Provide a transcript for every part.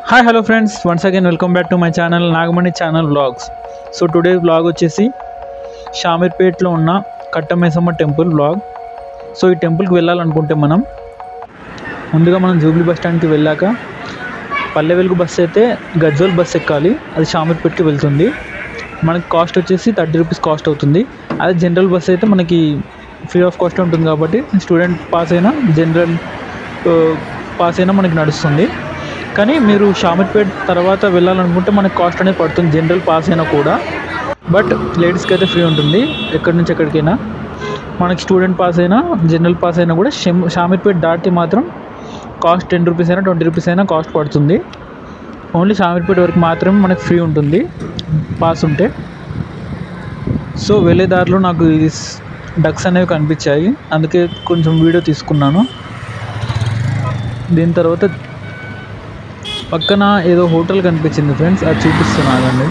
Hi hello friends, once again welcome back to my channel Nagamani channel vlogs. So today vlog వచ్చేసి షామీర్పేట్లో ఉన్న Katta Maisamma temple vlog. So ఈ టెంపుల్కి వెళ్ళాలనుకుంటే ముందుగా మనం జూబ్లీ బస్ స్టాండ్కి వెళ్ళాక పల్లె వెలుగు బస్సు అయితే గజ్వల్ బస్ ఎక్కాలి. అది షామీర్పేట్కి వెళ్తుంది. మనకి కాస్ట్ వచ్చేసి 30 రూపీస్ కాస్ట్ అవుతుంది. అదే జనరల్ బస్ అయితే మనకి ఫ్రీ ఆఫ్ కాస్ట్ ఉంటుంది కాబట్టి స్టూడెంట్ పాస్ అయినా జనరల్ పాస్ అయినా మనకి నడుస్తుంది. కానీ మీరు షామీర్పేట్ తర్వాత వెళ్ళాలనుకుంటే మనకి కాస్ట్ అనేది పడుతుంది జనరల్ పాస్ అయినా కూడా. బట్ లేడీస్కి అయితే ఫ్రీ ఉంటుంది ఎక్కడి నుంచి ఎక్కడికైనా. మనకి స్టూడెంట్ పాస్ అయినా జనరల్ పాస్ అయినా కూడా షామీర్పేట్ దాటి మాత్రం కాస్ట్ 10 రూపీస్ అయినా 20 రూపీస్ అయినా కాస్ట్ పడుతుంది. ఓన్లీ షామీర్పేట్ వరకు మాత్రమే మనకి ఫ్రీ ఉంటుంది పాస్ ఉంటే. సో వెళ్ళే దారిలో నాకు ఈ డక్స్ అనేవి కనిపించాయి, అందుకే కొంచెం వీడియో తీసుకున్నాను. దీని తర్వాత పక్కన ఏదో హోటల్ కనిపించింది ఫ్రెండ్స్, అది చూపిస్తున్నానండి.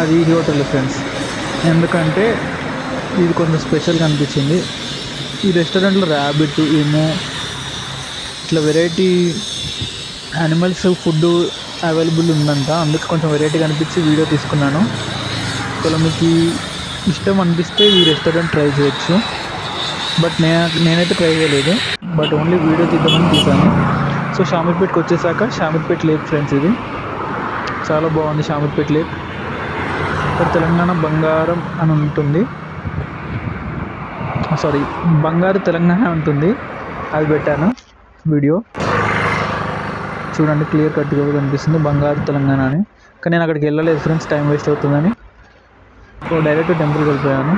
అది ఈ హోటల్ ఫ్రెండ్స్, ఎందుకంటే ఇది కొంచెం స్పెషల్గా అనిపించింది. ఈ రెస్టారెంట్లో ర్యాబిట్ ఏమో ఇట్లా వెరైటీ యానిమల్స్ ఫుడ్ అవైలబుల్ ఉందంట, అందుకే కొంచెం వెరైటీగా అనిపించి వీడియో తీసుకున్నాను. ఒకవేళ మీకు ఇష్టం అనిపిస్తే ఈ రెస్టారెంట్ ట్రై చేయొచ్చు. బట్ నేనైతే ట్రై చేయలేదు, బట్ ఓన్లీ వీడియో తీద్దామని తీసాను. సో షామీర్పేట్కి వచ్చేసాక షామీర్పేట్ లేక్ ఫ్రెండ్స్, ఇది చాలా బాగుంది. షామీర్పేట్ లేక్ ఇక్కడ తెలంగాణ బంగారం అని ఉంటుంది, సారీ బంగారు తెలంగాణ ఉంటుంది, అది పెట్టాను వీడియో. చూడండి క్లియర్ కట్గా కనిపిస్తుంది బంగారు తెలంగాణ అని. కానీ నేను అక్కడికి వెళ్ళలేదు ఫ్రెండ్స్, టైం వేస్ట్ అవుతుందని. సో డైరెక్ట్ టెంపుల్కి వెళ్ళిపోయాను.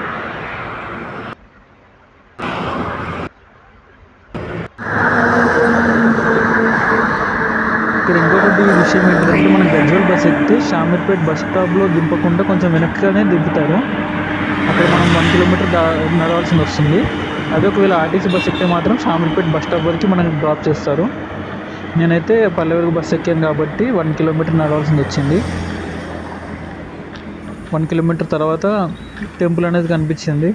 ఇక్కడ ఇంకొకటి విషయం ఏంటంటే, మనం గజ్వల్ బస్ ఎక్కితే షామీర్పేట్ బస్ స్టాప్లో దింపకుండా కొంచెం వెనక్కినే దింపుతారు. అక్కడ మనం 1 కిలోమీటర్ నడవాల్సి వస్తుంది. అదే ఒకవేళ ఆర్టీసీ బస్ ఎక్కితే మాత్రం షామీర్పేట్ బస్ స్టాప్ వరకు మనకి డ్రాప్ చేస్తారు. నేనైతే పల్లె వెలుగు బస్ ఎక్కాను కాబట్టి 1 కిలోమీటర్ నడవాల్సి వచ్చింది. 1 కిలోమీటర్ తర్వాత టెంపుల్ అనేది కనిపించింది.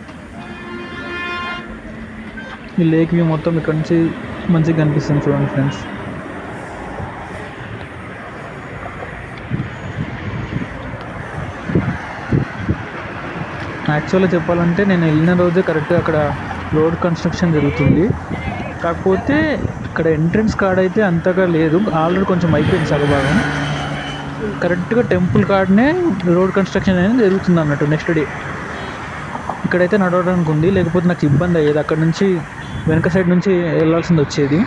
ఈ లేక్ వ్యూ మొత్తం ఇక్కడ నుంచి మంచిగా కనిపిస్తుంది చూడండి ఫ్రెండ్స్. యాక్చువల్గా చెప్పాలంటే నేను వెళ్ళిన రోజే కరెక్ట్గా అక్కడ రోడ్ కన్స్ట్రక్షన్ జరుగుతుంది. కాకపోతే ఇక్కడ ఎంట్రన్స్ కార్డ్ అయితే అంతగా లేదు, ఆల్రెడీ కొంచెం అయిపోయింది సగభాగం. కరెక్ట్గా టెంపుల్ కార్డ్నే రోడ్ కన్స్ట్రక్షన్ అనేది జరుగుతుంది అన్నట్టు నెక్స్ట్ డే. ఇక్కడైతే నడవడానికి ఉంది, లేకపోతే నాకు ఇబ్బంది అయ్యేది. అక్కడ నుంచి వెనక సైడ్ నుంచి వెళ్ళాల్సింది వచ్చేది.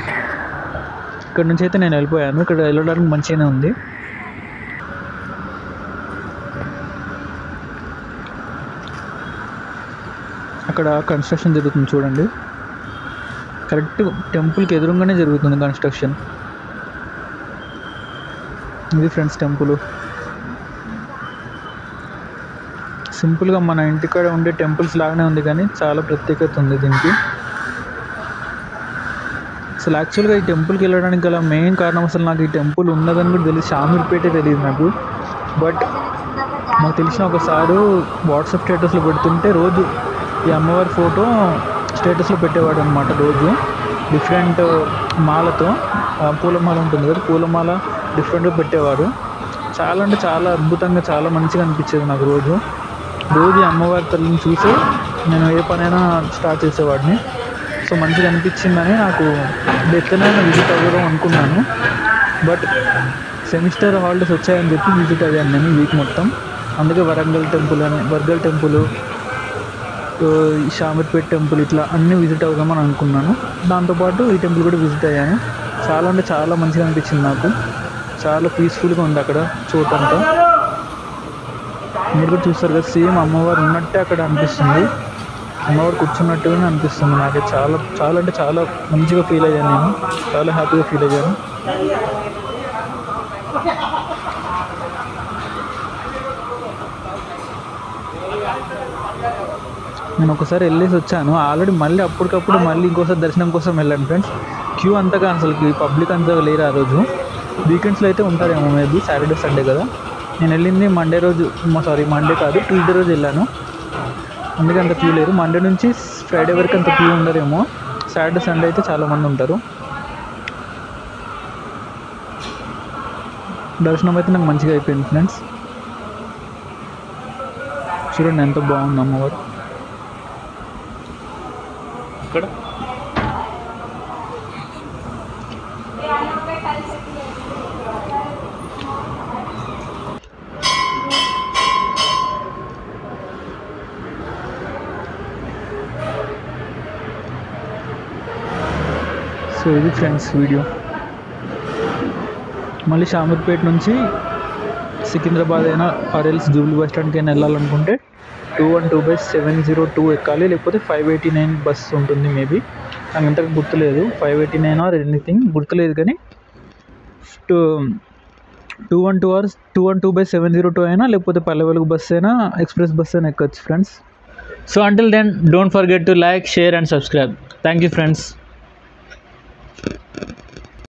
ఇక్కడ నుంచి అయితే నేను వెళ్ళిపోయాను. ఇక్కడ వెళ్ళడానికి మంచిగానే ఉంది. అక్కడ కన్స్ట్రక్షన్ జరుగుతుంది చూడండి, కరెక్ట్ టెంపుల్కి ఎదురుగానే జరుగుతుంది కన్స్ట్రక్షన్. ఇది ఫ్రెండ్స్ టెంపుల్. సింపుల్గా మన ఇంటికాడ ఉండే టెంపుల్స్ లాగానే ఉంది, కానీ చాలా ప్రత్యేకత ఉంది దీనికి. అసలు యాక్చువల్గా ఈ టెంపుల్కి వెళ్ళడానికి గల మెయిన్ కారణం, అసలు నాకు ఈ టెంపుల్ ఉన్నదని కూడా తెలియదు, షామీర్పేటే తెలియదు నాకు. బట్ నాకు తెలిసిన ఒకసారి వాట్సాప్ స్టేటస్లో పెడుతుంటే రోజు ఈ అమ్మవారి ఫోటో స్టేటస్లో పెట్టేవాడు అనమాట. రోజు డిఫరెంట్ మాలతో, పూలమాల ఉంటుంది కదా, పూలమాల డిఫరెంట్గా పెట్టేవాడు. చాలా అంటే చాలా అద్భుతంగా చాలా మంచిగా అనిపించేది నాకు. రోజు అమ్మవారి తల్లిని చూసి నేను ఏ పనైనా స్టార్ట్ చేసేవాడిని. సో మంచిగా అనిపించిందని నాకు ఎట్లనైనా విజిట్ అవ్వడం అనుకున్నాను. బట్ సెమిస్టర్ హాలిడేస్ వచ్చాయని చెప్పి విజిట్ అయ్యాను నేను వీక్ మొత్తం. అందుకే వరంగల్ టెంపుల్, షామీర్పేట్ టెంపుల్ ఇట్లా అన్నీ విజిట్ అవుదామని అనుకున్నాను. దాంతోపాటు ఈ టెంపుల్ కూడా విజిట్ అయ్యాను. చాలా అంటే చాలా మంచిగా అనిపించింది నాకు. చాలా పీస్ఫుల్గా ఉంది అక్కడ చోటంతా. మీరు కూడా చూస్తారు కదా, సేమ్ అమ్మవారు ఉన్నట్టే అక్కడ అనిపిస్తుంది. అమ్మవారు కూర్చున్నట్టుగానే అనిపిస్తుంది. నాకు చాలా చాలా అంటే చాలా మంచిగా ఫీల్ అయ్యాను. నేను చాలా హ్యాపీగా ఫీల్ అయ్యాను. నేను ఒకసారి వెళ్ళేసి వచ్చాను ఆల్రెడీ. మళ్ళీ అప్పటికప్పుడు మళ్ళీ ఇంకోసారి దర్శనం కోసం వెళ్ళాను ఫ్రెండ్స్. క్యూ అంతగా అసలు పబ్లిక్ అంతగా లేరు ఆ రోజు. వీకెండ్స్లో అయితే ఉంటారేమో, మేబీ సాటర్డే సండే కదా. నేను వెళ్ళింది మండే కాదు, ట్యూస్డే రోజు వెళ్ళాను. అందుకే అంత క్యూ లేరు. మండే నుంచి ఫ్రైడే వరకు అంత క్యూ ఉండరేమో. సాటర్డే సండే అయితే చాలామంది ఉంటారు. దర్శనం అయితే నాకు మంచిగా అయిపోయింది ఫ్రెండ్స్. చూడండి ఎంత బాగుంది అమ్మవారు ఇక్కడ. సో ఇది ఫ్రెండ్స్ వీడియో. మళ్ళీ షామీర్పేట్ నుంచి సికింద్రాబాద్ అయినా ఆర్ఎల్స్ జూబ్లీ బస్ స్టాండ్కి అయినా వెళ్ళాలనుకుంటే 212/702 ఎక్కాలి, లేకపోతే 589 బస్సు ఉంటుంది మేబీ. నాకు ఇంతకు గుర్తులేదు, 589 ఆర్ ఎనీథింగ్ గుర్తులేదు. కానీ 212/702 అయినా, లేకపోతే పల్లె వెలుగు బస్సు అయినా, ఎక్స్ప్రెస్ బస్సు అయినా ఎక్కొచ్చు friends. So until then, don't forget to like, share and subscribe. Thank you friends.